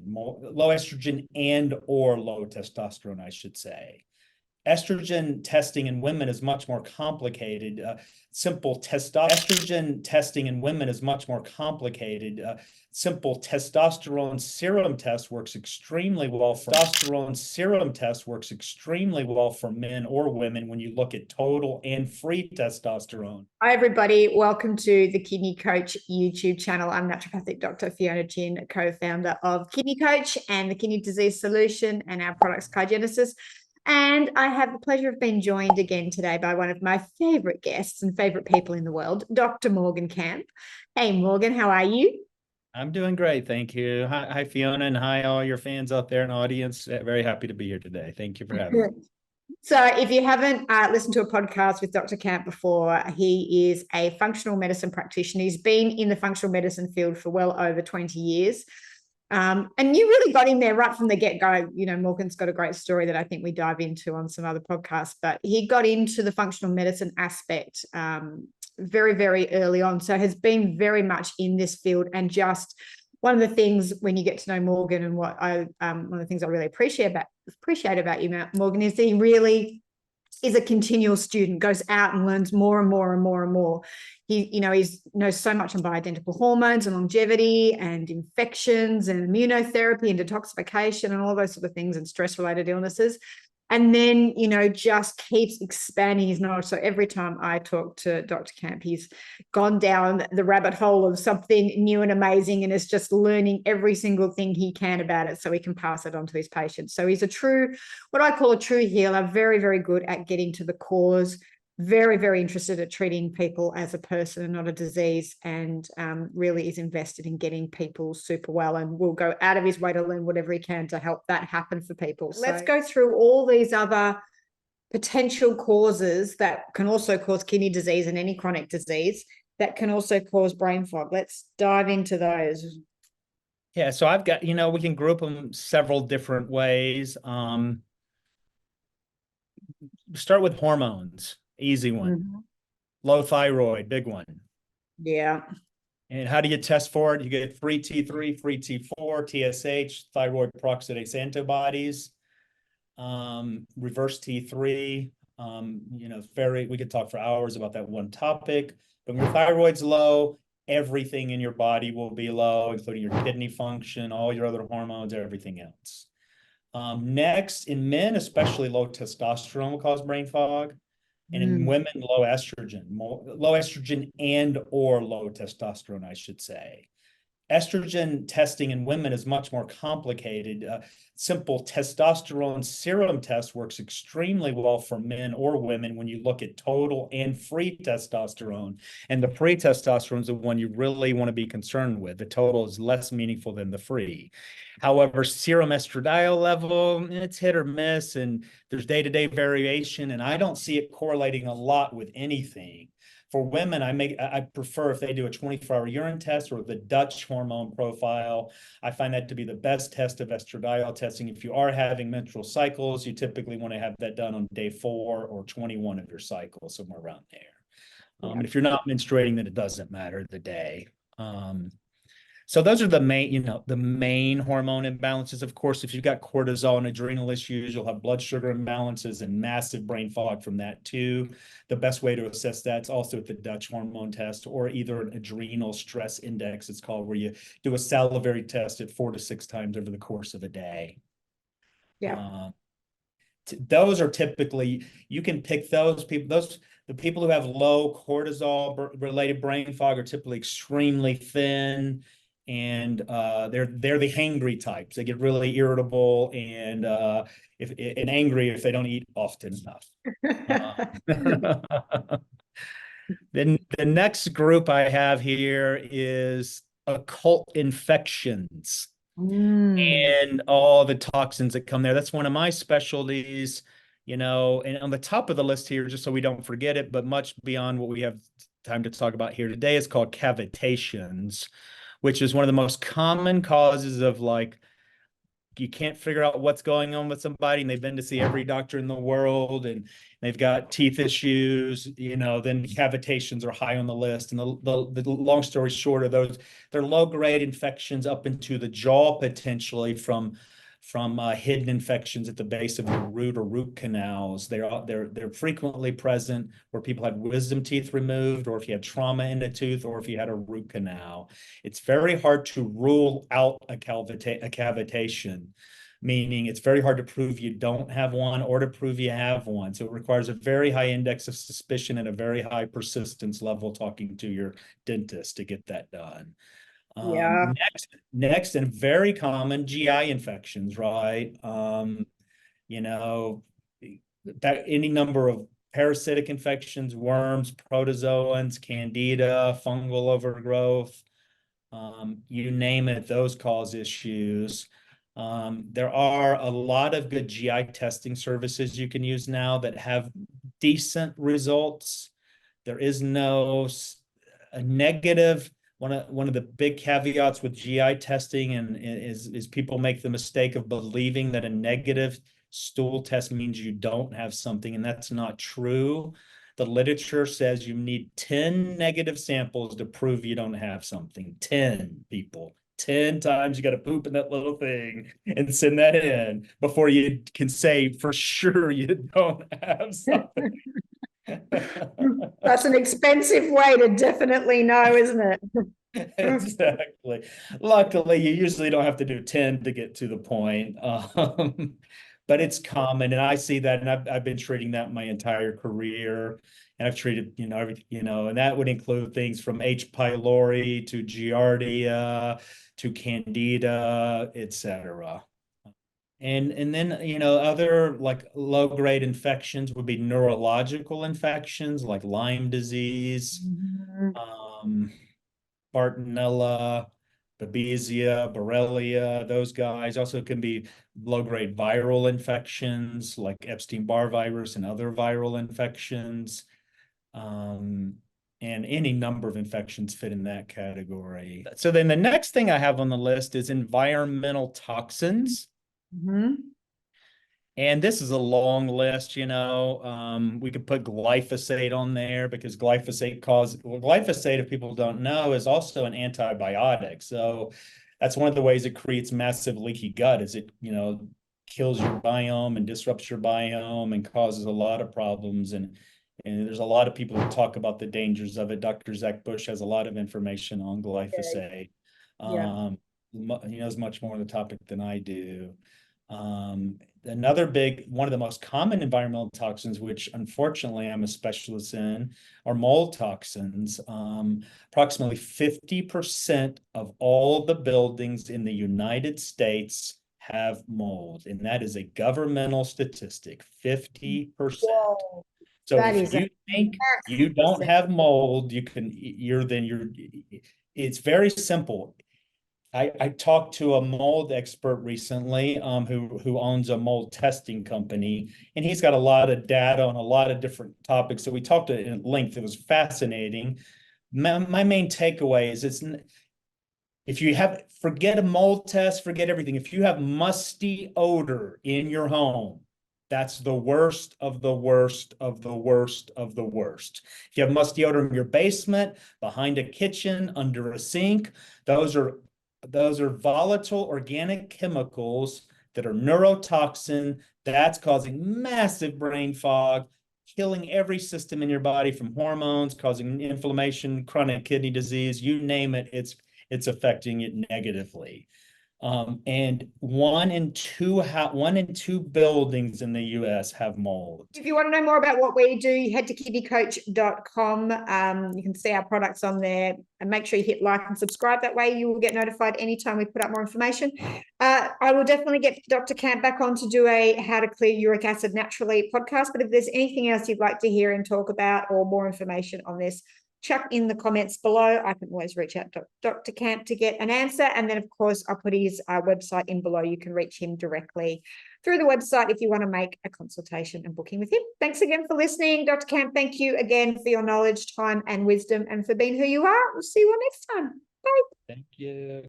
low estrogen and or low testosterone, I should say. Estrogen testing in women is much more complicated. Estrogen testing in women is much more complicated. Simple testosterone serum test works extremely well for men or women when you look at total and free testosterone. Hi, everybody. Welcome to the Kidney Coach YouTube channel. I'm naturopathic Dr. Fiona Chin, co-founder of Kidney Coach and the Kidney Disease Solution and our products Cargenesis. And I have the pleasure of being joined again today by one of my favorite guests and favorite people in the world, Dr. Morgan Camp. Hey, Morgan, how are you? I'm doing great, thank you. Hi, Fiona, and hi, all your fans out there in the audience. Very happy to be here today. Thank you for having me. So if you haven't listened to a podcast with Dr. Camp before, he is a functional medicine practitioner. He's been in the functional medicine field for well over 20 years. And you really got in there right from the get-go. You know, Morgan's got a great story that I think we dive into on some other podcasts, but he got into the functional medicine aspect very, very early on. So has been very much in this field. And just one of the things when you get to know Morgan, and what I one of the things I really appreciate about you, Morgan, is that he really is a continual student, goes out and learns more and more and more and more. He knows so much on bioidentical hormones and longevity and infections and immunotherapy and detoxification and all those sort of things and stress-related illnesses. And then, just keeps expanding his knowledge. So every time I talk to Dr. Camp, he's gone down the rabbit hole of something new and amazing and is just learning every single thing he can about it so he can pass it on to his patients. So he's what I call a true healer, very, very good at getting to the cause, very, very interested at treating people as a person and not a disease, and really is invested in getting people super well, and will go out of his way to learn whatever he can to help that happen for people. So let's go through all these other potential causes that can also cause kidney disease and any chronic disease that can also cause brain fog. Let's dive into those. Yeah, so I've got, we can group them several different ways. Start with hormones. Easy one. Mm-hmm. Low thyroid, big one. Yeah. And how do you test for it? You get free T3, free T4, TSH, thyroid peroxidase antibodies, reverse T3. We could talk for hours about that one topic. But when your thyroid's low, everything in your body will be low, including your kidney function, all your other hormones, everything else. Next, in men, especially low testosterone will cause brain fog. And in women, low estrogen and or low testosterone, I should say. Estrogen testing in women is much more complicated. Simple testosterone serum test works extremely well for men or women when you look at total and free testosterone. And the free testosterone is the one you really want to be concerned with. The total is less meaningful than the free. However, serum estradiol level, it's hit or miss, and there's day-to-day variation, and I don't see it correlating a lot with anything. For women, I prefer if they do a 24-hour urine test or the Dutch hormone profile. I find that to be the best test of estradiol testing. If you are having menstrual cycles, you typically want to have that done on day 4 or 21 of your cycle, somewhere around there. And if you're not menstruating, then it doesn't matter the day. So those are the main hormone imbalances. Of course, if you've got cortisol and adrenal issues, you'll have blood sugar imbalances and massive brain fog from that too. The best way to assess that is also with the Dutch hormone test, or either an adrenal stress index, it's called, where you do a salivary test at 4 to 6 times over the course of a day. Yeah. Those are typically, you can pick those people, the people who have low cortisol related brain fog are typically extremely thin, and they're the hangry types. They get really irritable and angry if they don't eat often enough. Then the next group I have here is occult infections and all the toxins that come there. That's one of my specialties, and on the top of the list here, just so we don't forget it, but much beyond what we have time to talk about here today, is called cavitations, which is one of the most common causes of you can't figure out what's going on with somebody, and they've been to see every doctor in the world, and they've got teeth issues, then cavitations are high on the list. And the long story short of those, they're low-grade infections up into the jaw, potentially from hidden infections at the base of your root or root canals. They're frequently present where people had wisdom teeth removed, or if you had trauma in a tooth, or if you had a root canal. It's very hard to rule out a cavitation, meaning it's very hard to prove you don't have one or to prove you have one. So it requires a very high index of suspicion and a very high persistence level talking to your dentist to get that done. Yeah. Next, and very common, GI infections, right? That any number of parasitic infections, worms, protozoans, candida, fungal overgrowth, you name it, those cause issues. There are a lot of good GI testing services you can use now that have decent results. There is no a negative. One of the big caveats with GI testing is people make the mistake of believing that a negative stool test means you don't have something, and that's not true. The literature says you need 10 negative samples to prove you don't have something. 10 people. 10 times you got to poop in that little thing and send that in before you can say for sure you don't have something. That's an expensive way to definitely know, isn't it? Exactly. Luckily, you usually don't have to do 10 to get to the point. But it's common, and I see that, and I've been treating that my entire career. And I've treated, everything, and that would include things from H. pylori to Giardia to Candida, etc. And then, other like low-grade infections would be neurological infections like Lyme disease, um, Bartonella, Babesia, Borrelia, those guys. Also can be low-grade viral infections like Epstein-Barr virus and other viral infections. And any number of infections fit in that category. So then the next thing I have on the list is environmental toxins. And this is a long list, we could put glyphosate on there because glyphosate, if people don't know, is also an antibiotic. So that's one of the ways it creates massive leaky gut is it, kills your biome and disrupts your biome and causes a lot of problems. And there's a lot of people who talk about the dangers of it. Dr. Zach Bush has a lot of information on glyphosate. Yeah. He knows much more on the topic than I do. Another one of the most common environmental toxins, which unfortunately I'm a specialist in, are mold toxins. Approximately 50% of all the buildings in the United States have mold, and that is a governmental statistic, 50%. Whoa, So that if is a you think you massive don't percent. have mold, it's very simple. I talked to a mold expert recently, who owns a mold testing company, and he's got a lot of data on a lot of different topics. So we talked at length. It was fascinating. My main takeaway is forget a mold test, forget everything. If you have musty odor in your home, that's the worst of the worst of the worst of the worst. If you have musty odor in your basement, behind a kitchen, under a sink, those are volatile organic chemicals that are neurotoxin. That's causing massive brain fog, killing every system in your body from hormones, causing inflammation, chronic kidney disease, you name it, it's affecting it negatively. And one in two buildings in the US have mold. If you want to know more about what we do, you head to kidneycoach.com. You can see our products on there, and make sure you hit like and subscribe. That way you will get notified anytime we put up more information. I will definitely get Dr. Camp back on to do a How to Clear Uric Acid Naturally podcast. But if there's anything else you'd like to hear and talk about, or more information on this, chuck in the comments below. I can always reach out to Dr. Camp to get an answer. And then, of course, I'll put his website in below. You can reach him directly through the website if you want to make a consultation and booking with him. Thanks again for listening. Dr. Camp, thank you again for your knowledge, time, and wisdom, and for being who you are. We'll see you all next time. Bye. Thank you.